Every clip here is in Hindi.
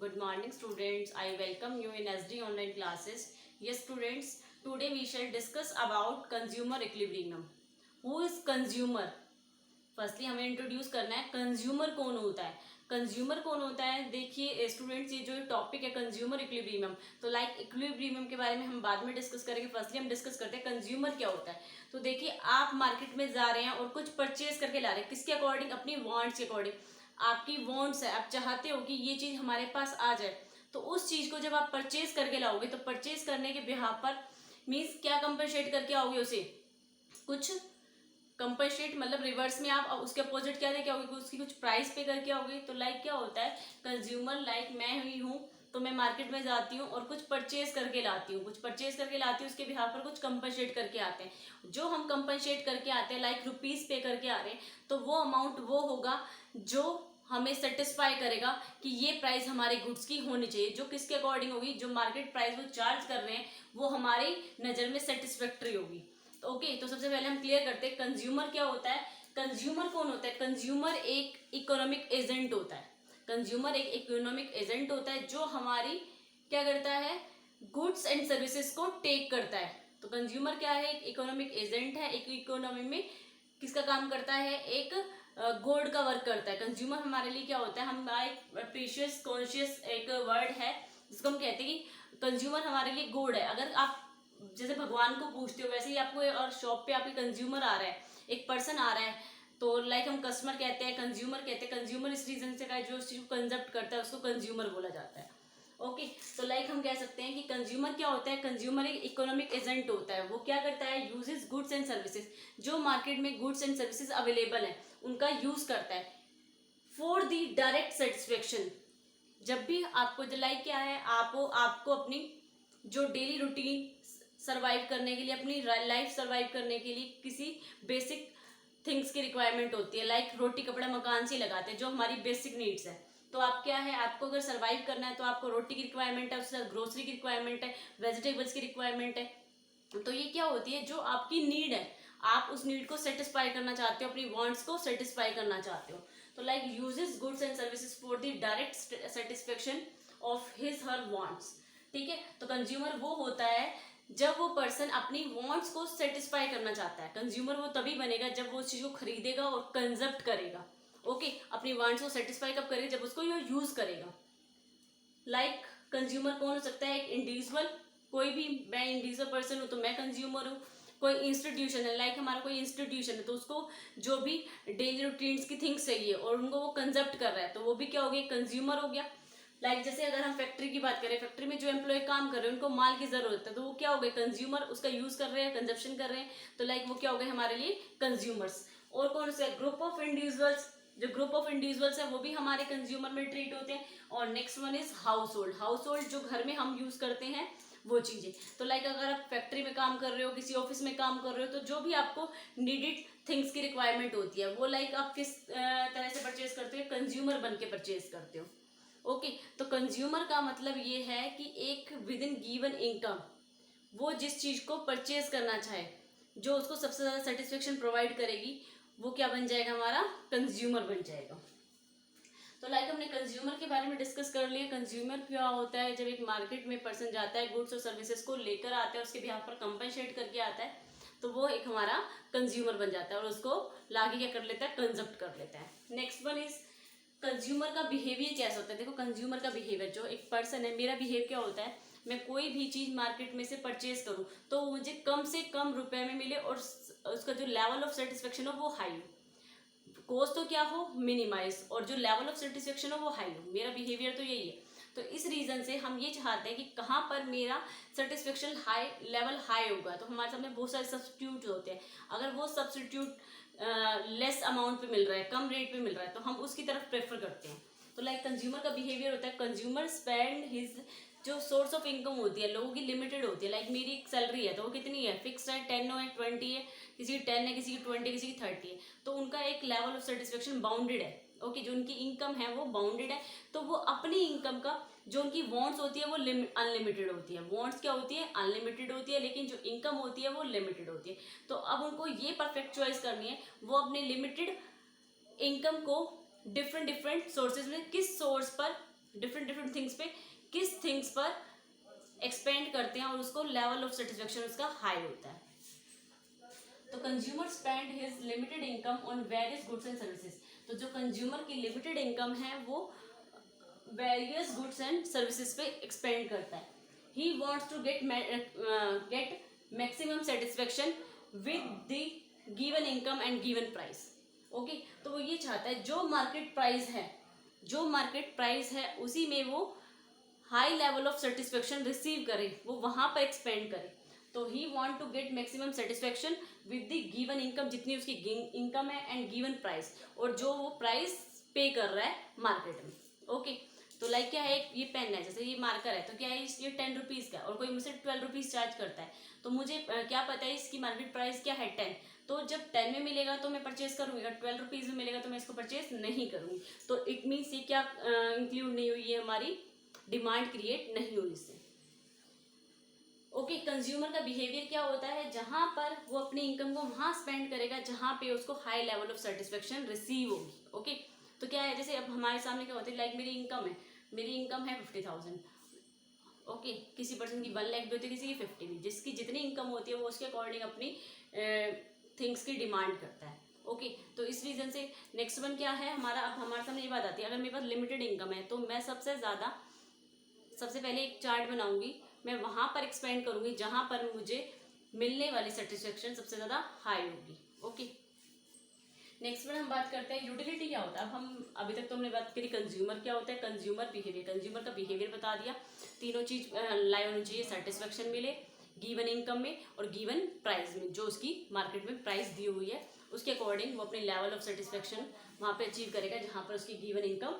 Good morning, students. I welcome you in SD online classes. Yes, students. Today we shall discuss about consumer equilibrium. Who is consumer? Firstly हमें इंट्रोड्यूस करना है कंज्यूमर कौन होता है. कंज्यूमर कौन होता है, देखिए स्टूडेंट्स, ये जो टॉपिक है कंज्यूमर इक्विलिब्रियम, तो लाइक इक्विलिब्रियम के बारे में हम बाद में डिस्कस करेंगे. फर्स्टली हम डिस्कस करते हैं कंज्यूमर क्या होता है. तो देखिए आप मार्केट में जा रहे हैं और कुछ परचेज करके ला रहे हैं, किसके अकॉर्डिंग? अपनी वांट्स के अकॉर्डिंग. आपकी वांट्स है, आप चाहते हो कि ये चीज़ हमारे पास आ जाए, तो उस चीज़ को जब आप परचेज करके लाओगे तो परचेज करने के बिहाफ पर मीन्स क्या कंपनसेट करके आओगे उसे, कुछ कंपनसेट मतलब रिवर्स में आप उसके अपोजिट क्या देके आओगे, उसकी कुछ प्राइस पे करके आओगे. तो लाइक क्या होता है कंज्यूमर, लाइक मैं ही हूँ, तो मैं मार्केट में जाती हूँ और कुछ परचेज करके लाती हूँ, उसके बिहार पर कुछ कंपनसेट करके आते हैं. जो हम कंपनसेट करके आते हैं लाइक रुपीज़ पे करके आ रहे हैं, तो वो अमाउंट वो होगा जो हमें सेटिस्फाई करेगा कि ये प्राइस हमारे गुड्स की होनी चाहिए. जो किसके अकॉर्डिंग होगी, जो मार्केट प्राइस वो चार्ज कर रहे हैं वो हमारी नज़र में सेटिस्फैक्ट्री होगी. ओके, तो सबसे पहले हम क्लियर करते हैं कंज्यूमर क्या होता है. कंज्यूमर कौन होता है? कंज्यूमर एक इकोनॉमिक एजेंट होता है. कंज्यूमर एक इकोनॉमिक एजेंट होता है जो हमारी क्या करता है, गुड्स एंड सर्विसेज को टेक करता है. तो कंज्यूमर क्या है, एक इकोनॉमिक एजेंट है. एक इकोनॉमी में किसका काम करता है, एक गोल्ड का वर्क करता है. कंज्यूमर हमारे लिए क्या होता है, हमारा एक प्रीशियस कॉन्शियस एक वर्ड है जिसको हम कहते हैं कि कंज्यूमर हमारे लिए गोल्ड है. अगर आप जैसे भगवान को पूछते हो वैसे ही आपको और शॉप पे आपके कंज्यूमर आ रहा है, एक पर्सन आ रहा है, तो लाइक हम कस्टमर कहते हैं, कंज्यूमर कहते हैं. कंज्यूमर इस रीजन से का जो उस चीज को कंजप्ट करता है उसको कंज्यूमर बोला जाता है. ओके, तो लाइक हम कह सकते हैं कि कंज्यूमर क्या होता है, कंज्यूमर एक इकोनॉमिक एजेंट होता है. वो क्या करता है, यूजेस गुड्स एंड सर्विसेज, जो मार्केट में गुड्स एंड सर्विसेज अवेलेबल है उनका यूज करता है फॉर दी डायरेक्ट सेटिस्फेक्शन. जब भी आपको लाइक क्या है, आपको अपनी जो डेली रूटीन सरवाइव करने के लिए, अपनी लाइफ सरवाइव करने के लिए किसी बेसिक थिंग्स की रिक्वायरमेंट होती है. लाइक रोटी कपड़ा मकान से लगाते हैं, जो हमारी बेसिक नीड्स है. तो आप क्या है, आपको अगर सरवाइव करना है तो आपको रोटी की रिक्वायरमेंट है, उसके साथ ग्रोसरी की रिक्वायरमेंट है, वेजिटेबल्स की रिक्वायरमेंट है. तो ये क्या होती है, जो आपकी नीड है, आप उस नीड को सेटिस्फाई करना चाहते हो, अपनी वांट्स को सेटिस्फाई करना चाहते हो. तो like uses goods and services for the direct satisfaction of his her wants. ठीक है, तो कंज्यूमर वो होता है जब वो पर्सन अपनी वांट्स को सेटिस्फाई करना चाहता है. कंज्यूमर वो तभी बनेगा जब वो उस चीज को खरीदेगा और कंजप्ट करेगा. ओके, अपनी वांट्स को सेटिस्फाई कब करेगा, जब उसको ये यूज करेगा. लाइक कंज्यूमर कौन हो सकता है, एक इंडिविजुअल, कोई भी, मैं इंडिविजुअल पर्सन हूँ तो मैं कंज्यूमर हूँ. कोई इंस्टीट्यूशन है, लाइक हमारा कोई इंस्टीट्यूशन है, तो उसको जो भी डेली रूटीन्स की थिंग्स चाहिए और उनको वो कंजप्ट कर रहा है, तो वो भी क्या हो गया, कंज्यूमर हो गया. लाइक जैसे अगर हम फैक्ट्री की बात करें, फैक्ट्री में जो एम्प्लॉय काम कर रहे हैं उनको माल की जरूरत है, तो वो क्या हो गए, कंज्यूमर, उसका यूज कर रहे हैं, कंजप्शन कर रहे हैं. तो लाइक वो क्या हो गए हमारे लिए कंज्यूमर्स. और कौन से ग्रुप ऑफ इंडिविजुअल्स, जो ग्रुप ऑफ इंडिविजुअल्स है वो भी हमारे कंज्यूमर में ट्रीट होते हैं. और next one is house hold. House hold जो घर में हम यूज करते हैं वो चीजें. तो लाइक अगर आप फैक्ट्री में काम कर रहे हो, किसी ऑफिस में काम कर रहे हो, तो जो भी आपको नीडेड थिंग्स की रिक्वायरमेंट होती है वो लाइक आप किस तरह से परचेज करते हो, कंज्यूमर बन के परचेज करते हो. ओके, तो कंज्यूमर का मतलब ये है कि एक विद इन गिवन इनकम वो जिस चीज को परचेज करना चाहे, जो उसको सबसे ज्यादा सेटिस्फेक्शन प्रोवाइड करेगी, वो क्या बन जाएगा, हमारा कंज्यूमर बन जाएगा. तो लाइक हमने कंज्यूमर के बारे में डिस्कस कर लिया. कंज्यूमर क्या होता है, जब एक मार्केट में पर्सन जाता है, गुड्स और सर्विसेज को लेकर आता है, उसके बिहाफ पर कंपनसेट करके आता है, तो वो एक हमारा कंज्यूमर बन जाता है और उसको लाके क्या कर लेता है, कंजप्ट कर लेता है. नेक्स्ट वन इज कंज्यूमर का बिहेवियर कैसा होता है. देखो कंज्यूमर का बिहेवियर, जो एक पर्सन है, मेरा बिहेवियर क्या होता है, मैं कोई भी चीज मार्केट में से परचेज करूं तो मुझे कम से कम रुपए में मिले और उसका जो लेवल ऑफ सेटिस्फेक्शन हो वो हाई हो. कॉस्ट तो क्या हो, मिनिमाइज, और जो लेवल ऑफ सेटिस्फेक्शन हो वो हाई हो. मेरा बिहेवियर तो यही है. तो इस रीजन से हम ये चाहते हैं कि कहाँ पर मेरा सेटिस्फेक्शन हाई लेवल हाई होगा. तो हमारे सामने बहुत सारे सब्स्टिट्यूट होते हैं. अगर वो सब्स्टिट्यूट लेस अमाउंट पे मिल रहा है, कम रेट पे मिल रहा है, तो हम उसकी तरफ प्रेफर करते हैं. तो लाइक कंज्यूमर का बिहेवियर होता है, कंज्यूमर स्पेंड हिज, जो सोर्स ऑफ इनकम होती है लोगों की लिमिटेड होती है. लाइक मेरी एक सैलरी है तो वो कितनी है, फिक्स है, 10 है, 20 है, किसी की 10 है, किसी की 20, किसी की 30 है. तो उनका एक लेवल ऑफ सेटिस्फेक्शन बाउंडेड है. ओके, जो उनकी इनकम है वो बाउंडेड है. तो वो अपनी इनकम का जो उनकी वांट्स होती है वो अनलिमिटेड होती है. वांट्स क्या होती है, अनलिमिटेड होती है, लेकिन जो इनकम होती है वो लिमिटेड होती है. तो अब उनको ये परफेक्ट चॉइस करनी है, वो अपने लिमिटेड इनकम को डिफरेंट डिफरेंट सोर्सेज में, किस सोर्स पर डिफरेंट डिफरेंट थिंग्स थिंग्स पे किस थिंग्स पर एक्सपेंड करते हैं और उसको लेवल ऑफ सेटिस्फेक्शन उसका हाई होता है। तो consumer spend his limited income on various goods and services. तो जो कंज्यूमर की लिमिटेड इनकम है वो वेरियस गुड्स एंड सर्विसेज पे एक्सपेंड करता है। He wants to get maximum satisfaction with the given income and given price. Okay, तो वो ये चाहता है जो मार्केट प्राइस है उसी में वो high level of satisfaction receive करे, वो वहां पर एक्सपेंड करे। तो he want to get maximum satisfaction with the given income, जितनी उसकी इनकम है एंड गिवन प्राइस, और जो वो प्राइस पे कर रहा है मार्केट में। ओके, तो लाइक क्या है, ये पेन है, जैसे ये मार्कर है, तो क्या है ये 10 रुपीज़ का और कोई मुझसे 12 रुपीज़ चार्ज करता है, तो मुझे क्या पता है इसकी मार्केट प्राइस क्या है 10, तो जब 10 में मिलेगा तो मैं परचेज करूँगी, अगर 12 रुपीज़ में मिलेगा तो मैं इसको परचेज नहीं करूँगी। तो इट मीन्स ये क्या इंक्लूड नहीं हुई, ये हमारी डिमांड क्रिएट नहीं हुई इससे। ओके, कंज्यूमर का बिहेवियर क्या होता है, जहां पर वो अपनी इनकम को वहां स्पेंड करेगा जहां पे उसको high level of satisfaction receive होगी। ओके, तो क्या है, जैसे अब हमारे सामने क्या होता है, लाइक मेरी इनकम है 50,000। ओके, किसी पर्सन की 1 लाख भी होती है, किसी की 50 भी, जिसकी जितनी इनकम होती है वो उसके अकॉर्डिंग अपनी थिंग्स की डिमांड करता है। ओके, तो इस रीजन से नेक्स्ट वन क्या है हमारा, अब हमारे सामने ये बात आती है, अगर मेरे पास लिमिटेड इनकम है तो मैं सबसे पहले एक चार्ट बनाऊंगी, मैं वहां पर एक्सपेंड करूंगी जहां पर मुझे मिलने वाली सेटिस्फेक्शन सबसे ज्यादा हाई होगी। ओके, नेक्स्ट पर हम बात करते हैं यूटिलिटी क्या होता है। अब हम अभी तक तो हमने बात करी कंज्यूमर क्या होता है, कंज्यूमर का बिहेवियर बता दिया, तीनों चीज लाइव होनी चाहिए, सेटिस्फेक्शन मिले गिवन इनकम में और गिवन प्राइस में, जो उसकी मार्केट में प्राइस दी हुई है उसके अकॉर्डिंग वो अपने लेवल ऑफ सेटिस्फेक्शन वहाँ पे अचीव करेगा जहाँ पर उसकी गिवन इनकम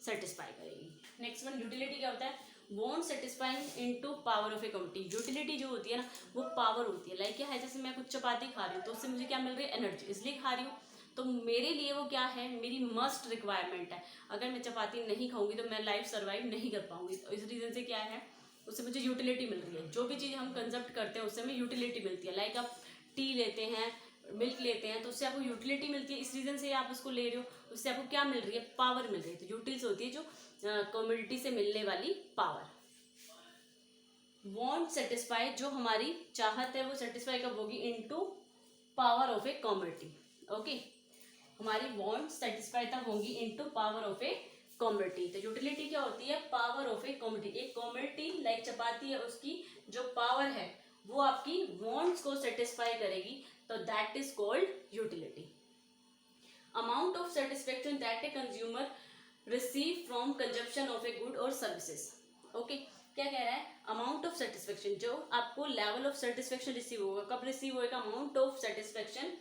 सेटिस्फाई करेगी। नेक्स्ट वन यूटिलिटी क्या होता है, want satisfying into power of a community. Utility जो होती है ना वो पावर होती है, लाइक क्या है, जैसे मैं कुछ चपाती खा रही हूँ तो उससे मुझे क्या मिल रही है, एनर्जी, इसलिए खा रही हूँ, तो मेरे लिए वो क्या है, मेरी मस्ट रिक्वायरमेंट है। अगर मैं चपाती नहीं खाऊंगी तो मैं लाइफ सर्वाइव नहीं कर पाऊंगी, तो इस रीजन से क्या है, उससे मुझे यूटिलिटी मिल रही है। जो भी चीज़ हम कंजप्ट करते हैं उससे हमें यूटिलिटी मिलती है, लाइक आप टी लेते हैं, मिल्क लेते हैं, तो उससे आपको यूटिलिटी मिलती है, इस रीजन से आप उसको ले रहे हो, उससे आपको क्या मिल रही है, पावर मिल रही है। तो यूटिल्स होती है जो कम्युनिटी से मिलने वाली पावर। वॉन्ट सेटिस्फाई, जो हमारी चाहत है वो सेटिस्फाई कब होगी, into power of a community. Okay, हमारी वॉन्ट सेटिस्फाई तब होगी into power of a community. तो यूटिलिटी क्या होती है, पावर ऑफ ए कम्युनिटी। एक कम्युनिटी लाइक चपाती है, उसकी जो पावर है वो आपकी वॉन्ट्स को सेटिस्फाई करेगी, तो that is called utility. Amount of satisfaction that a consumer receive from consumption of a good और सर्विसेज। ओके, क्या कह रहा है, अमाउंट ऑफ सेटिस्फेक्शन, जो आपको लेवल ऑफ सेटिस्फेक्शन रिसीव होगा, कब रिसीव होगा, amount of satisfaction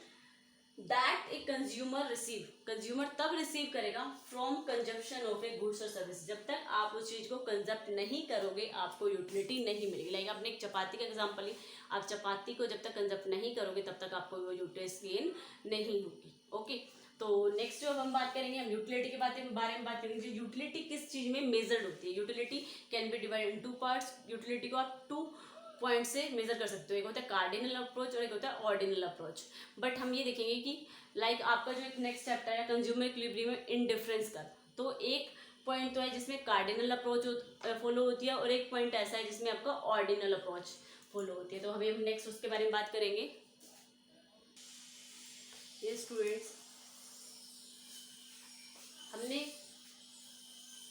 that a consumer तब रिसीव करेगा from consumption of A goods और सर्विस। जब तक आप उस चीज को कंजप्ट नहीं करोगे आपको यूटिलिटी नहीं मिलेगी। लाइक आपने एक चपाती का एग्जांपल ली, आप चपाती को जब तक कंजप्ट नहीं करोगे तब तक आपको वो यूटिलिटी गेन नहीं होगी। ओके, तो नेक्स्ट जो अब हम बात करेंगे, हम यूटिलिटी के बारे में बात करेंगे। यूटिलिटी किस चीज में मेजर्ड होती है, utility can be divided in 2 parts. Utility को आप 2 पॉइंट से मेजर कर सकते हो, एक होता है कार्डिनल अप्रोच और एक होता है ऑर्डिनल अप्रोच। बट हम ये देखेंगे कि लाइक आपका जो एक नेक्स्ट चैप्टर है कंज्यूमर इक्विलिब्रियम में इंडिफरेंस का, तो एक पॉइंट तो है जिसमें कार्डिनल अप्रोच फॉलो होती है और एक पॉइंट ऐसा है जिसमें आपका ऑर्डिनल अप्रोच फॉलो होती है। तो अभी हम नेक्स्ट उसके बारे में बात करेंगे। ये स्टूडेंट्स, हमने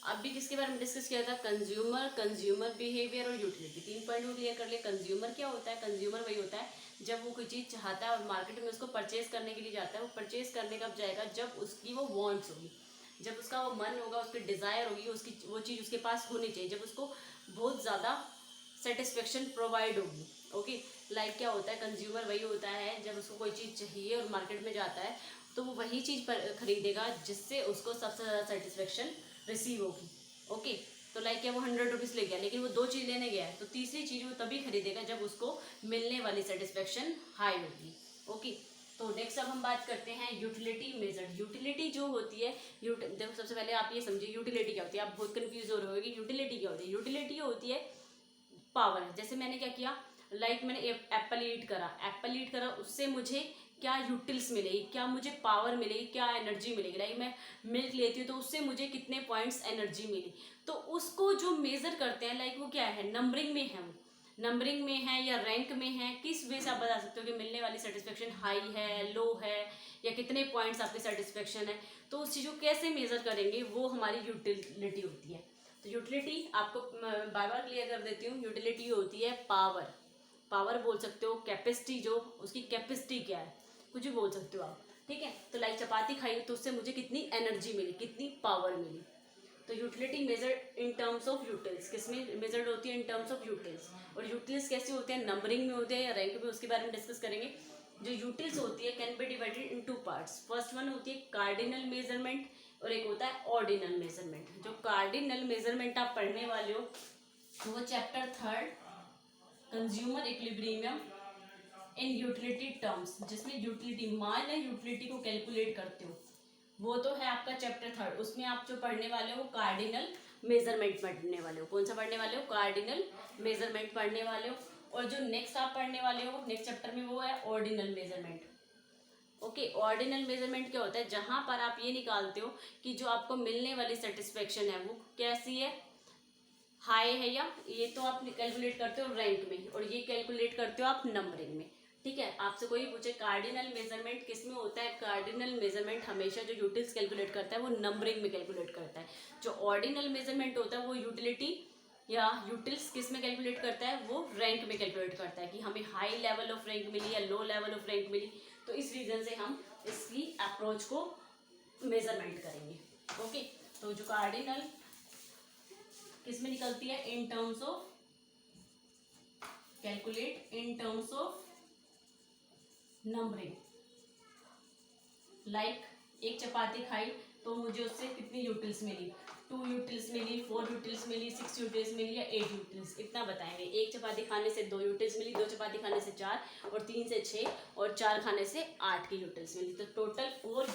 अभी किसके बारे में डिस्कस किया था, कंज्यूमर बिहेवियर और यूटिलिटी। 3 पॉइंट को क्लियर कर लिया। कंज्यूमर क्या होता है, कंज्यूमर वही होता है जब वो कोई चीज़ चाहता है और मार्केट में उसको परचेज करने के लिए जाता है। वो परचेज करने कब जाएगा, जब उसकी वो वांट्स होगी, जब उसका वो मन होगा, उसकी डिज़ायर होगी, उसकी वो चीज़ उसके पास होनी चाहिए, जब उसको बहुत ज़्यादा सेटिस्फेक्शन प्रोवाइड होगी। ओके, लाइक क्या होता है, कंज्यूमर वही होता है जब उसको कोई चीज़ चाहिए और मार्केट में जाता है तो वो वही चीज़ खरीदेगा जिससे उसको सबसे ज़्यादा सेटिस्फेक्शन रिसीव होगी। ओके, तो लाइक क्या वो 100 रुपीज़ ले गया लेकिन वो 2 चीज़ लेने गया है, तो तीसरी चीज़ वो तभी खरीदेगा जब उसको मिलने वाली सेटिस्फेक्शन हाई होगी। ओके, तो नेक्स्ट अब हम बात करते हैं यूटिलिटी मेजर्ड। यूटिलिटी जो होती है, देखो सबसे पहले आप ये समझिए यूटिलिटी क्या होती है। आप बहुत कंफ्यूज हो रहे हो कि यूटिलिटी क्या होती है। यूटिलिटी होती है पावर। जैसे मैंने क्या किया, लाइक मैंने एप्पल ईट करा, उससे मुझे क्या यूटिल्स मिलेगी, क्या मुझे पावर मिलेगी, क्या एनर्जी मिलेगी। लाइक मैं मिल्क लेती हूँ तो उससे मुझे कितने पॉइंट्स एनर्जी मिली, तो उसको जो मेजर करते हैं लाइक वो क्या है, नंबरिंग में है, वो नंबरिंग में है या रैंक में है, किस वे से आप बता सकते हो कि मिलने वाली सेटिस्फेक्शन हाई है, लो है, या कितने पॉइंट्स आपकी सेटिस्फेक्शन है। तो उस चीज़ को कैसे मेजर करेंगे, वो हमारी यूटिलिटी होती है। तो यूटिलिटी आपको बार बार क्लियर कर देती हूँ, यूटिलिटी होती है पावर, पावर बोल सकते हो, कैपेसिटी, जो उसकी कैपेसिटी क्या है, कुछ भी बोल सकते हो आप, ठीक है। तो लाइक चपाती खाई तो उससे मुझे कितनी एनर्जी मिली, कितनी पावर मिली। तो utility measured in terms of utils, किसमें मेजर्ड होती है, इन टर्म्स ऑफ यूटिल्स। और यूटिल्स कैसे होते हैं, नंबरिंग में होते हैं या रैंक में, उसके बारे में डिस्कस करेंगे। जो यूटिल्स होती है can be divided in two parts. First one होती है कार्डिनल मेजरमेंट और एक होता है ऑर्डिनल मेजरमेंट। जो कार्डिनल मेजरमेंट आप पढ़ने वाले हो वो चैप्टर 3 कंज्यूमर इक्विलिब्रियम इन यूटिलिटी टर्म्स, जिसमें यूटिलिटी मान या यूटिलिटी को कैलकुलेट करते हो, वो तो है आपका चैप्टर 3। उसमें आप जो पढ़ने वाले हो कार्डिनल मेजरमेंट पढ़ने वाले हो। कौन सा पढ़ने वाले हो, कार्डिनल मेजरमेंट पढ़ने वाले हो। और जो नेक्स्ट आप पढ़ने वाले हो नेक्स्ट चैप्टर में वो है ordinal measurement. Okay, ordinal measurement क्या होता है, जहां पर आप ये निकालते हो कि जो आपको मिलने वाली सेटिस्फेक्शन है वो कैसी है, हाई है, या ये तो आप कैलकुलेट करते हो रैंक में, और ये कैलकुलेट करते हो आप नंबरिंग में, ठीक है। आपसे कोई पूछे कार्डिनल मेजरमेंट किस में होता है, कार्डिनल मेजरमेंट हमेशा जो यूटिल्स कैलकुलेट करता है वो नंबरिंग में कैलकुलेट करता है। जो ऑर्डिनल मेजरमेंट होता है वो यूटिलिटी या यूटिल्स किस में कैलकुलेट करता है, वो रैंक में कैलकुलेट करता है कि हमें हाई लेवल ऑफ रैंक मिली या लो लेवल ऑफ रैंक मिली। तो इस रीजन से हम इसकी अप्रोच को मेजरमेंट करेंगे। ओके, तो जो कार्डिनल किस में निकलती है, in terms of, calculate in terms of numbering. Like एक चपाती खाई तो मुझे उससे कितनी यूटिल्स मिली, 2 यूटिल्स मिली, 4 यूटिल्स मिली, 6 यूटिल्स मिली या 8 यूटिल्स, इतना बताएंगे। एक चपाती खाने से 2 यूटिल्स मिली, 2 चपाती खाने से 4, और 3 से 6, और 4 खाने से 8 की यूटिल्स मिली। तो टोटल 4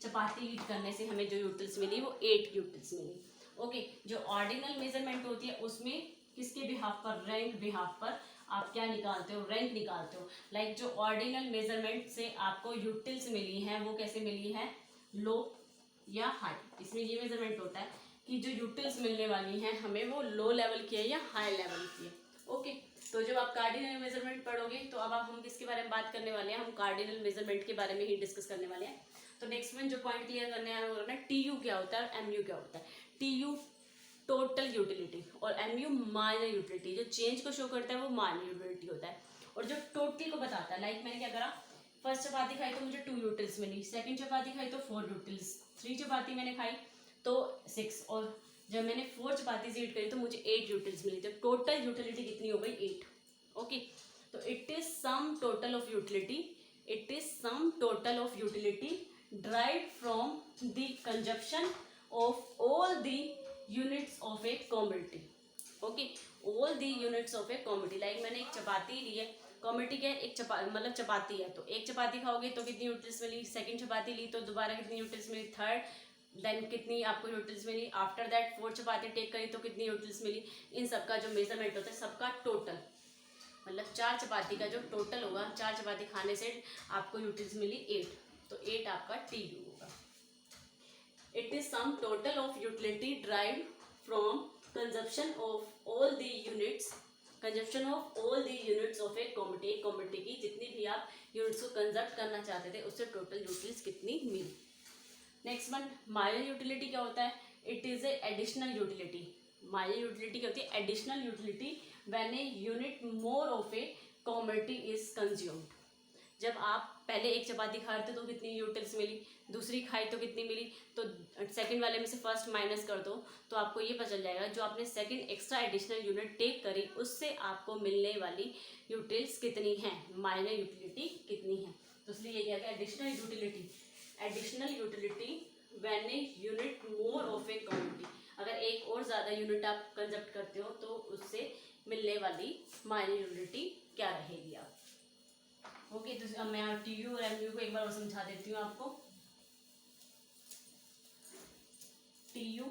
चपाती ईट करने से हमें जो यूटिल्स मिली वो 8 यूटिल्स मिली। ओके, जो ऑर्डिनल मेजरमेंट होती है उसमें किसके बिहाफ पर, रैंक बिहाफ पर आप क्या निकालते हो, रैंक निकालते हो। लाइक जो ऑर्डिनल मेजरमेंट से आपको यूटिल्स मिली हैं वो कैसे मिली है, लो या हाई। इसमें ये मेजरमेंट होता है कि जो यूटिल्स मिलने वाली हैं हमें वो लो लेवल की है या हाई लेवल की है। ओके, तो जब आप कार्डिनल मेजरमेंट पढ़ोगे तो अब आप हम किसके बारे में बात करने वाले हैं, हम कार्डिनल मेजरमेंट के बारे में ही डिस्कस करने वाले हैं। तो नेक्स्ट में जो पॉइंट क्लियर करने आ रहा है, टी यू क्या होता है, एम यू क्या होता है। टी यू टोटल यूटिलिटी और एम यू माइनर यूटिलिटी, जो चेंज को शो करता है वो माइनर यूटिलिटी होता है। और जो टोटल को बताता है, लाइक मैंने क्या करा, फर्स्ट चपाती खाई तो मुझे 2 यूटिल्स मिली, सेकंड चपाती खाई तो 4 यूटिल्स, 3 चपाती मैंने खाई तो 6, और जब मैंने 4 चपाती से ईट करी तो मुझे 8 यूटिल्स मिली। तो टोटल यूटिलिटी कितनी हो गई, 8। ओके, तो it is sum total of utility, it is sum total of utility derived from the consumption of all the units of a commodity. Okay, all the units of a commodity. like मैंने एक चपाती ली है, कॉमोडिटी क्या है, एक मतलब चपाती है, तो एक चपाती खाओगे तो कितनी यूटिल्स मिली, सेकंड चपाती ली तो दोबारा कितनी यूटिल्स मिली, थर्ड देन कितनी आपको यूटिल्स मिली, आफ्टर दैट 4 चपाती टेक करी तो कितनी यूटिल्स मिली। इन सबका जो मेजरमेंट होता है सबका टोटल, मतलब 4 चपाती का जो टोटल होगा, 4 चपाती खाने से आपको यूटिल्स मिली 8, तो 8 आपका टी यू होगा। It is sum total of utility drive from consumption of all the units, consumption of all the units of A commodity, एक कॉमोडिटी की जितनी भी आप यूनिट्स को कंजप्ट करना चाहते थे उससे टोटल यूटिल्स कितनी मिली। नेक्स्ट वन, माइनर यूटिलिटी क्या होता है, it is a additional utility. Minor utility क्या होती है, additional utility when a unit more of A commodity is consumed. जब आप पहले एक चपाती खा रहे थे तो कितनी यूटिल्स मिली, दूसरी खाई तो कितनी मिली, तो सेकंड वाले में से फर्स्ट माइनस कर दो तो आपको ये पता चल जाएगा जो आपने second extra additional unit take करी उससे आपको मिलने वाली यूटिल्स कितनी हैं, माइनर यूटिलिटी कितनी है। तो इसलिए ये क्या है, additional utility, additional utility when a unit more of A quantity, अगर एक और ज़्यादा यूनिट आप कंजप्ट करते हो तो उससे मिलने वाली माइनर यूटिलिटी क्या रहेगी आप। ओके, तो अब मैं टी यू और एम यू को एक बार और समझा देती हूँ आपको। टी यू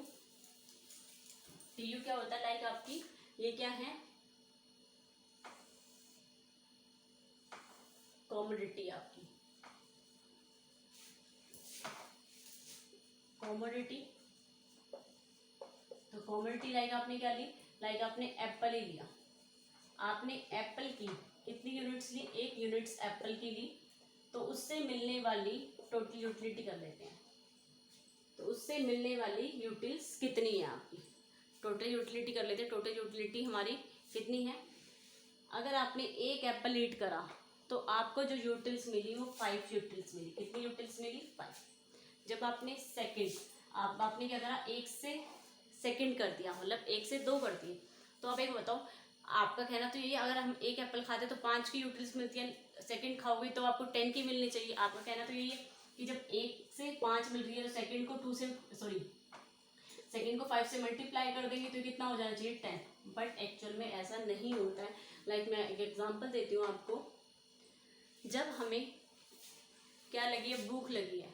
क्या होता है, लाइक आपकी ये क्या है, कॉमोडिटी आपकी, कॉमोडिटी, तो कॉमोडिटी लाइक आपने क्या ली, लाइक आपने एप्पल ही लिया, आपने एप्पल की कितनी यूनिट्स ली, 1 यूनिट्स एप्पल की ली, तो उससे मिलने वाली टोटल यूटिलिटी कर लेते हैं, तो उससे मिलने वाली यूटिल्स कितनी है आपकी, टोटल यूटिलिटी कर लेते हैं। टोटल यूटिलिटी हमारी कितनी है, अगर आपने 1 एप्पल ईट करा तो आपको जो यूटिल्स मिली वो 5 यूटिल्स मिली, कितनी यूटिल्स मिली, 5। जब आपने आपने क्या करा, 1 से सेकंड कर दिया, मतलब 1 से 2 कर दिए, तो आप एक बताओ, आपका कहना तो ये, अगर हम 1 एप्पल खाते तो 5 की यूटिल्स मिलती है, सेकंड खाओगे तो आपको 10 की मिलनी चाहिए। आपका कहना तो यही है कि जब 1 से 5 मिल रही है तो सेकंड को 5 से मल्टीप्लाई कर देंगे तो कितना हो जाना चाहिए, 10। बट एक्चुअल में ऐसा नहीं होता है। लाइक मैं एक एग्जांपल देती हूँ आपको, जब हमें क्या लगी है, भूख लगी है,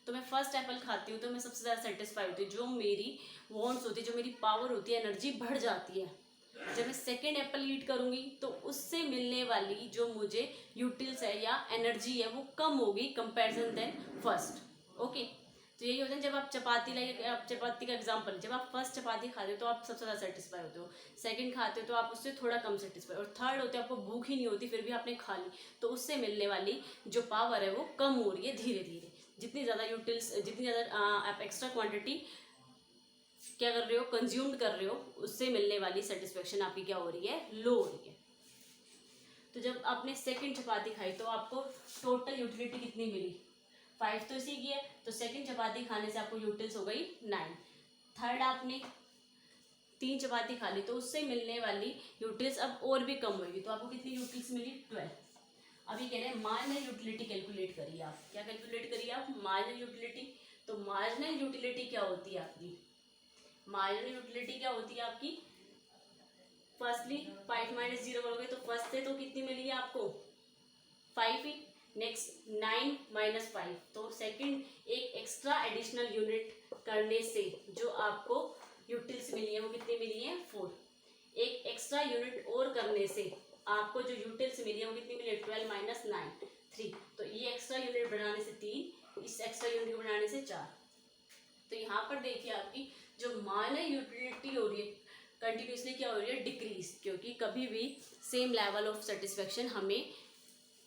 तो मैं फर्स्ट एप्पल खाती हूँ तो मैं सबसे ज़्यादा सेटिस्फाई होती हूँ, जो मेरी वॉन्ट्स होती है, जो मेरी पावर होती है, एनर्जी बढ़ जाती है। जब मैं सेकेंड एप्पल ईट करूँगी तो उससे मिलने वाली जो मुझे यूटिल्स है या एनर्जी है वो कम होगी कंपेरिजन देन फर्स्ट। ओके, तो यही होता है जब आप चपाती, लाइक आप चपाती का एग्जांपल, जब आप फर्स्ट चपाती खाते हो तो आप सबसे ज़्यादा सेटिस्फाई होते हो, सेकंड खाते हो तो आप उससे थोड़ा कम सेटिस्फाई, और थर्ड होते हो आपको भूख ही नहीं होती फिर भी आपने खा ली, तो उससे मिलने वाली जो पावर है वो कम हो रही है धीरे धीरे। जितनी ज़्यादा यूटिल्स, जितनी ज़्यादा आप एक्स्ट्रा क्वान्टिटी क्या कर रहे हो, कंज्यूम कर रहे हो, उससे मिलने वाली सेटिस्फेक्शन आपकी क्या हो रही है, लो हो रही है। तो जब आपने सेकंड चपाती खाई तो आपको टोटल यूटिलिटी कितनी मिली, 5 तो इसी की है, तो सेकंड चपाती खाने से आपको यूटिल्स हो गई 9। थर्ड आपने 3 चपाती खा ली तो उससे मिलने वाली यूटिल्स अब और भी कम होगी, तो आपको कितनी यूटिल्स मिली, 12। अभी कह रहे हैं मार्जिनल यूटिलिटी कैलकुलेट करिए, आप क्या कैलकुलेट करिए, आप मार्जिनल यूटिलिटी। तो मार्जिनल यूटिलिटी क्या होती है आपकी, मार्जिनल यूटिलिटी क्या होती है आपकी, फर्स्टली 5 माइनस 0 करोगे तो फर्स्ट से तो कितनी मिली है आपको, 5 ही, नेक्स्ट 9 माइनस 5, तो सेकंड एक एक्स्ट्रा एडिशनल यूनिट करने से जो आपको यूटिल्स मिली है वो कितनी मिली है, 4। एक एक्स्ट्रा यूनिट और करने से आपको जो यूटिल्स मिली है वो कितनी मिली है, 12 माइनस 9, 3। तो ये एक्स्ट्रा यूनिट बढ़ाने से 3, इस एक्स्ट्रा यूनिट को बढ़ाने से 4। तो यहाँ पर देखिए आपकी जो मार्जिनल यूटिलिटी हो रही है कंटिन्यूसली क्या हो रही है, डिक्रीज, क्योंकि कभी भी सेम लेवल ऑफ सेटिस्फेक्शन हमें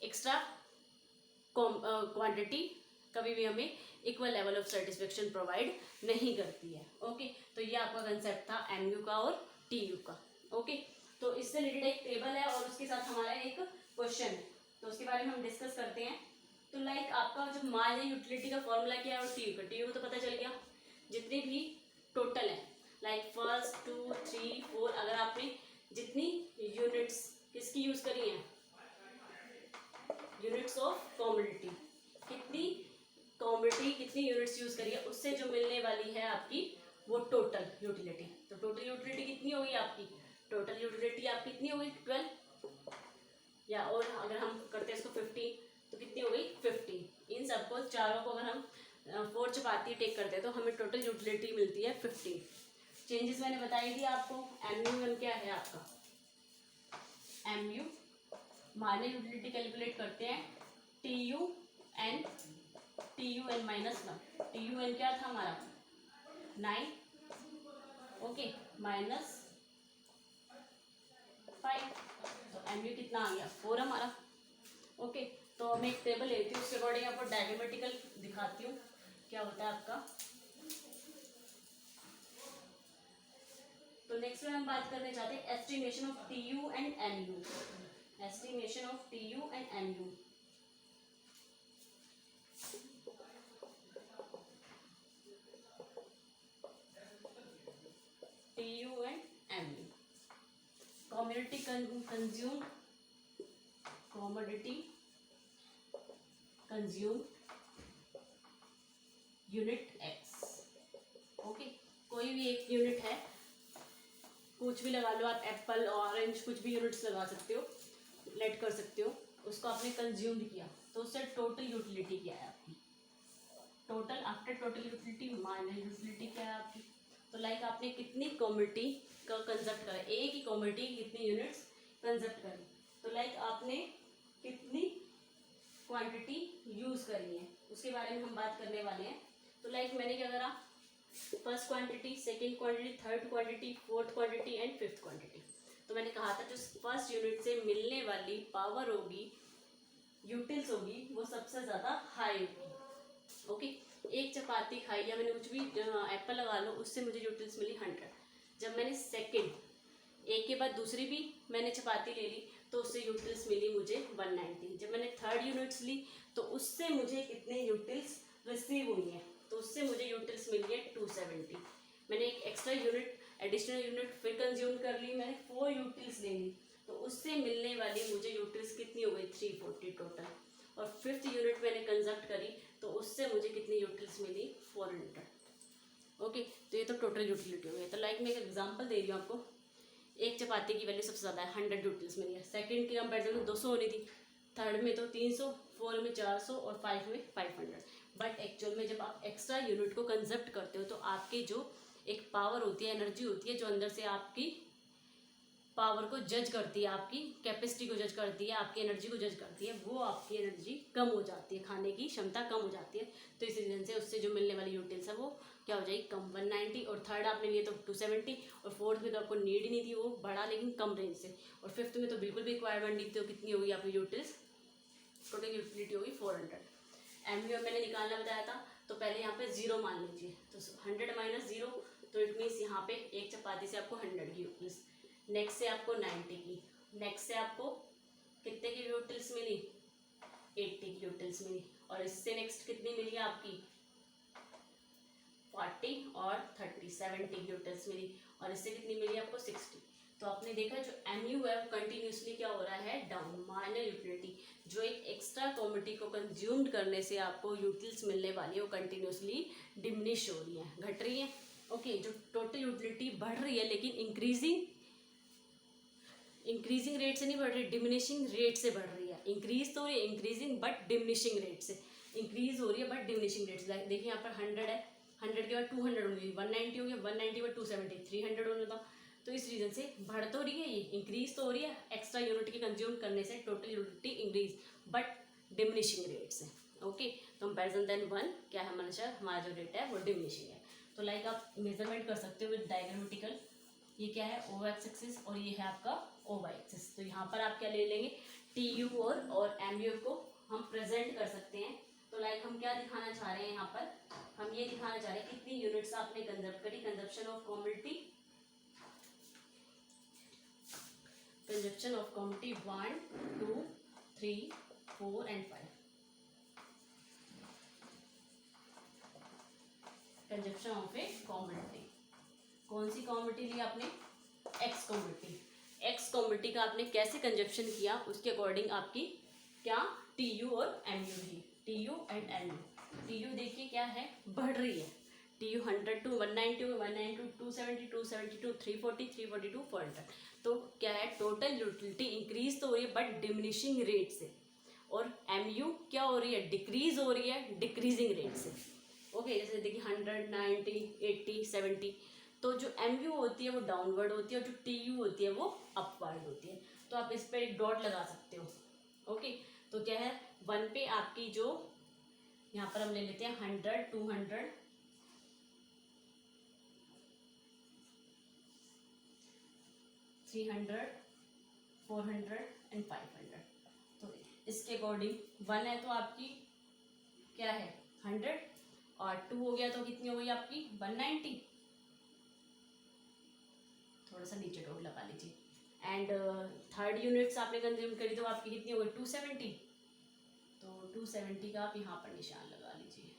एक्स्ट्रा क्वांटिटी कभी भी हमें equal level of satisfaction provide नहीं करती है। ओके, तो ये आपका कंसेप्ट था एमयू का और टीयू का। ओके, तो इससे रिलेटेड एक टेबल है और उसके साथ हमारा एक क्वेश्चन है, तो उसके बारे में हम डिस्कस करते हैं। तो लाइक आपका जो मार्जिनल यूटिलिटी का फॉर्मूला क्या है और टीयू का तो पता चल गया, जितने भी टोटल है लाइक फर्स्ट 2 3 4, अगर आपने जितनी यूनिट्स किसकी यूज करी हैं, यूनिट्स ऑफ कॉमोडिटी, कितनी कॉमोडिटी कितनी यूनिट्स यूज करी है, उससे जो मिलने वाली है आपकी वो टोटल यूटिलिटी। तो टोटल यूटिलिटी कितनी होगी आपकी, टोटल यूटिलिटी आपकी कितनी होगी 12, या और अगर हम करते हैं इसको 15 तो कितनी हो गई 15। इन सबको चारों को अगर हम 4 चपाती टेक करते हैं तो हमें टोटल यूटिलिटी मिलती है 15। चेंजेस मैंने बताई थी आपको। एमयू क्या है आपका, एमयू मार्जिनल यूटिलिटी कैलकुलेट करते हैं, TU N minus 1, TU N क्या था हमारा 9, ओके, माइनस 5, तो एमयू कितना आ गया 4 हमारा। ओके, तो मैं एक टेबल लेती हूँ, उसके अकॉर्डिंग आपको डायग्रामेटिकल दिखाती हूँ क्या होता है आपका। तो नेक्स्ट में हम बात करने चाहते हैं estimation of TU and MU, estimation of TU and MU. TU and MU, commodity consume, commodity consume unit X. Okay, कोई भी एक यूनिट है, कुछ भी लगा लो आप, एप्पल ऑरेंज कुछ भी यूनिट्स लगा सकते हो, लेट कर सकते हो, उसको आपने कंज्यूम किया तो उससे टोटल यूटिलिटी क्या है आपकी, total after total utility minus utility क्या है आपकी। तो लाइक आपने कितनी कॉमोडिटी का कंजप्ट करा, एक ही कॉमोडिटी कितनी यूनिट्स कंजप्ट करी, तो लाइक आपने कितनी क्वांटिटी यूज करी है उसके बारे में हम बात करने वाले हैं। तो लाइक मैंने क्या करा, first quantity, second quantity, third quantity, fourth quantity and fifth quantity. तो मैंने कहा था जो फर्स्ट यूनिट से मिलने वाली पावर होगी, यूटिल्स होगी, वो सबसे ज़्यादा हाई होगी। ओके, एक चपाती खाई या मैंने कुछ भी एप्पल लगा लो, उससे मुझे यूटिल्स मिली 100। जब मैंने सेकेंड, एक के बाद दूसरी भी मैंने चपाती ले ली तो उससे यूटिल्स मिली मुझे 190। जब मैंने थर्ड यूनिट्स ली तो उससे मुझे कितने यूटिल्स रिसीव हुई हैं, तो उससे मुझे यूटिल्स मिली है 270। मैंने एक एक्स्ट्रा यूनिट, एडिशनल यूनिट फिर कंज्यूम कर ली, मैंने 4 यूटिल्स ले ली, तो उससे मिलने वाली मुझे यूटिल्स कितनी हो गई, 340 टोटल। और फिफ्थ यूनिट मैंने कंजप्ट करी तो उससे मुझे कितनी यूटिल्स मिली, 400। ओके, तो ये तो टोटल यूटिलिटी हो गई। तो लाइक मैं एक एग्जांपल दे रही हूँ आपको, एक चपाती की वैल्यू सबसे ज़्यादा है, 100 यूटिल्स मिली है। सेकंड की कंपेरिजन में 200 होनी थी, थर्ड में तो 300, फोर्थ में 400 और 5 में 500। बट एक्चुअल में जब आप एक्स्ट्रा यूनिट को कंजप्ट करते हो तो आपके जो एक पावर होती है, एनर्जी होती है, जो अंदर से आपकी पावर को जज करती है, आपकी कैपेसिटी को जज करती है, आपकी एनर्जी को जज करती है, वो आपकी एनर्जी कम हो जाती है, खाने की क्षमता कम हो जाती है। तो इस रीजन से उससे जो मिलने वाली यूटिल्स है वो क्या हो जाएगी, कम, 190। और थर्ड आपने लिए तो 270, और फोर्थ में तो आपको नीड ही नहीं थी, वो बड़ा लेकिन कम रेंज से, और फिफ्थ में तो बिल्कुल भी रिक्वायरमेंट नहीं थी। तो कितनी होगी आपकी यूटिल्स, टोटल यूटिलिटी होगी 400। एमयू मैंने निकालना बताया था, तो पहले यहाँ पे 0 मान लीजिए, तो 100 माइनस 0, तो इट मीन्स यहाँ पे एक चपाती से आपको 100 की यूटिल्स, नेक्स्ट से आपको 90 की, नेक्स्ट से आपको कितने की यूटिल्स मिली, 80 की यूटिल्स मिली, और इससे नेक्स्ट कितनी मिली आपकी 40 और 30, 70 की यूटिल्स मिली, और इससे कितनी मिली आपको 60। तो आपने देखा जो एमयू है वो कंटिन्यूसली क्या हो रहा है, डाउन, माइनर यूटिलिटी। जो एक एक्स्ट्रा क्वांटिटी को कंज्यूम्ड करने से आपको यूटिल्स मिलने वाली है वो कंटिन्यूसली डिमिनिश हो रही है, घट रही है। ओके, जो टोटल यूटिलिटी बढ़ रही है लेकिन इंक्रीजिंग रेट से नहीं बढ़ रही, डिमिनिशिंग रेट से बढ़ रही है। इंक्रीज तो हो रही है, इंक्रीजिंग बट डिमिनिशिंग रेट से, इंक्रीज हो रही है बट डिमिनिशिंग रेट से। देखिए यहाँ पर 100 है, 100 के बाद 200 होगी, 190 हो गया, 190 के बाद 270, 300 होने था। तो इस रीजन से बढ़ तो रही है, ये इंक्रीज तो हो रही है एक्स्ट्रा यूनिट की कंज्यूम करने से, total unity increase but diminishing rate से। ओके, कंपेरिजन देन 1 क्या है हमारा जो रेट है वो डिमिनिशिंग है। तो लाइक आप मेजरमेंट कर सकते हो विद डायग्रामेटिकल, ये क्या है ओ एक्स एक्सिस और ये है आपका ओ वाई एक्सिस। तो यहाँ पर आप क्या ले लेंगे, टी यू और एम यू को हम प्रेजेंट कर सकते हैं। तो लाइक हम क्या दिखाना चाह रहे हैं यहाँ पर, हम ये दिखाना चाह रहे हैं कितनी यूनिट्स आपने कंजप्ट करी, consumption of commodity, consumption of commodity 1 2 3 4 and 5, consumption of A commodity. कौन सी कमोडिटी ली आपने, एक्स कमोडिटी। एक्स कमोडिटी का आपने कैसे कंजप्शन किया उसके अकॉर्डिंग आपकी क्या टी यू और एम यू रही, T U and M U. T U देखिए क्या है, बढ़ रही है, टी यू 100 टू 190, 190 270, 272 340, 342 400। तो क्या है, टोटल यूटिलिटी इंक्रीज तो हो रही है बट डिमिनिशिंग रेट से, और एम यू क्या हो रही है, डिक्रीज हो रही है डिक्रीजिंग रेट से। ओके, जैसे देखिए 100, 90, 80, 70। तो जो एम यू होती है वो डाउनवर्ड होती है और जो टी यू होती है वो अपवर्ड होती है। तो आप इस पर एक डॉट लगा सकते हो। ओके, तो क्या है, 1 पे आपकी जो यहाँ पर हम ले लेते हैं 100, 200, 300, 400 एंड 500। तो इसके अकॉर्डिंग 1 है तो आपकी क्या है 100, और 2 हो गया तो कितनी हो गई आपकी 190, थोड़ा सा नीचे डॉट लगा लीजिए, एंड थर्ड यूनिट्स आपने कंज्यूम करी तो आपकी कितनी हो गई 270। तो 270 का आप यहाँ पर निशान लगा लीजिए।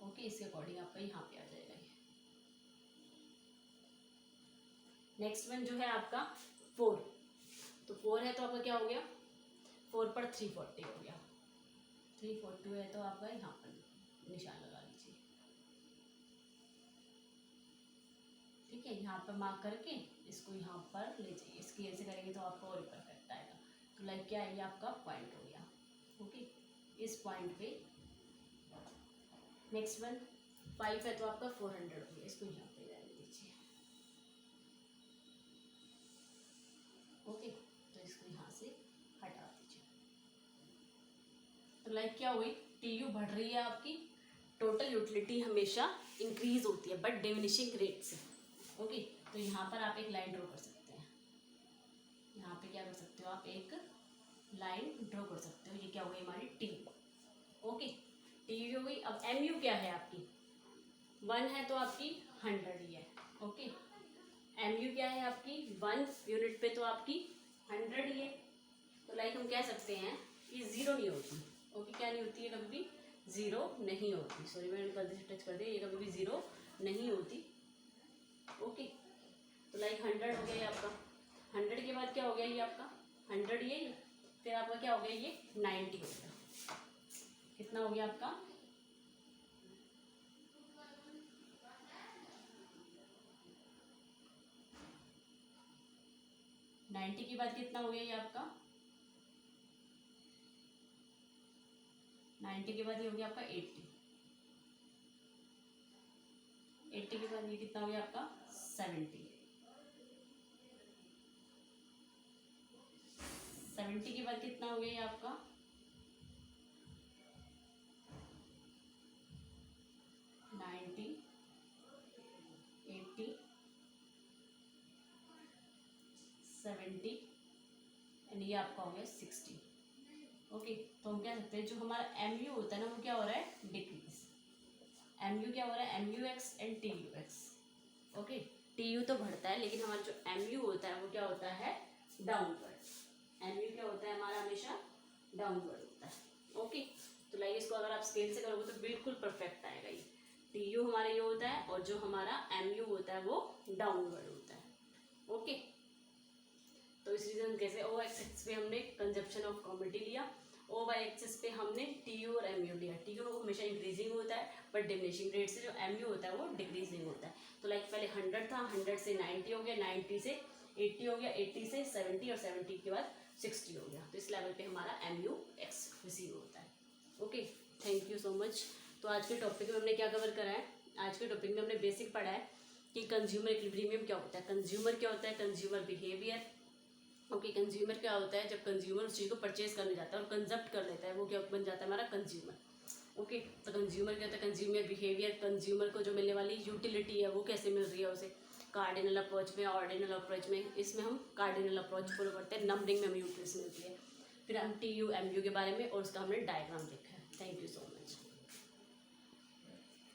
ओके, इसके अकॉर्डिंग आपका यहाँ पे आ जाएगा ये। नेक्स्ट वन जो है आपका 4, तो 4 है तो आपका क्या हो गया, 4 पर 340 हो गया, 340 है तो आपका यहाँ पर निशान लगा लीजिए। ठीक है, यहाँ पर मार्क करके इसको यहाँ पर ले जाइए, इसकी ऐसे करेंगे तो आपको और परफेक्ट आएगा। तो लाइक क्या है, ये आपका पॉइंट हो गया। ओके, इस पॉइंट पे नेक्स्ट वन 5 है तो आपका 400 हो गया, इसको यहाँ पे रहने दीजिए। ओके, तो इसको यहाँ से हटा दीजिए। तो लाइक क्या हुई, टी यू बढ़ रही है आपकी, टोटल यूटिलिटी हमेशा इंक्रीज होती है बट डिमिनिशिंग रेट से। ओके, तो यहाँ पर आप एक लाइन ड्रॉ कर सकते हैं, यहाँ पे क्या कर सकते हो आप एक लाइन ड्रॉ कर सकते हो। ये क्या हो गई हमारी T U. Okay, T you हो गई। अब एम यू क्या है आपकी, 1 है तो आपकी 100 ही है। ओके, एम यू क्या है आपकी 1 यूनिट पे तो आपकी 100 ही है। तो लाइक हम कह सकते हैं कि 0 नहीं होती। ओके, क्या नहीं होती है, कभी भी 0 नहीं होती। सॉरी मैंने गलती से टच कर दिया, ये कभी भी 0 नहीं होती। ओके, तो लाइक 100 हो गया ये आपका, 100 के बाद क्या हो गया ये आपका 100 ये, फिर आपका क्या हो गया ये 90 हो गया। कितना हो गया आपका 90 के बाद कितना हो गया ये आपका 90 के बाद ये हो गया आपका 80, 80 के बाद ये कितना हो गया आपका 70, 70 के बाद कितना हो गया ये आपका 90, 80, 70 एंड ये आपका हो गया 60। ओके, तो हम कह सकते हैं जो हमारा एम यू होता है ना वो क्या हो रहा है डिक्रीज। एम यू क्या हो रहा है M U X and T U X. Okay, T U तो बढ़ता है लेकिन हमारा जो एम यू होता है वो क्या होता है डाउनवर्ड। एम यू क्या होता है हमारा हमेशा डाउनवर्ड होता है। ओके, तो लाइक इसको अगर आप स्केल से करोगे तो बिल्कुल परफेक्ट आएगा ये। टी यू हमारा ये होता है और जो हमारा एम यू होता है वो डाउनवर्ड होता है। ओके, तो इस रीजन कैसे ओ एक्सिस पे हमने कंजप्शन ऑफ कमोडिटी लिया, ओ वाई एक्सिस पे हमने टी यू और एम यू लिया। टी यू हमेशा इंक्रीजिंग होता है बट डिमिनिशिंग रेट से, जो एम यू होता है वो डिक्रीजिंग होता है। तो लाइक पहले 100 था, 100 से 90 हो गया, 90 से 80 हो गया, 80 से 70 और 70 के बाद 60 हो गया। तो इस लेवल पे हमारा एम यू एक्स रिसीव होता है। Okay, thank you so much. तो आज के टॉपिक में हमने क्या कवर करा है, आज के टॉपिक में हमने बेसिक पढ़ा है कि कंज्यूमर इक्विलिब्रियम क्या होता है, कंज्यूमर क्या होता है, कंज्यूमर बिहेवियर। ओके, कंज्यूमर क्या होता है जब कंज्यूमर उस चीज़ को परचेज करने जाता है और कंजप्ट कर लेता है, वो क्या बन जाता है हमारा कंज्यूमर। ओके, तो कंज्यूमर क्या होता है, कंज्यूमर बिहेवियर, कंज्यूमर को जो मिलने वाली यूटिलिटी है वो कैसे मिल रही है उसे, कार्डिनल अप्रोच में, ऑर्डिनल अप्रोच में। इसमें हम कार्डिनल अप्रोच फॉलो करते हैं, नंबरिंग में हमें यूटिलिटी मिलती है। फिर हम टी यू एम यू के बारे में और उसका हमने डायग्राम देखा है। Thank you so much.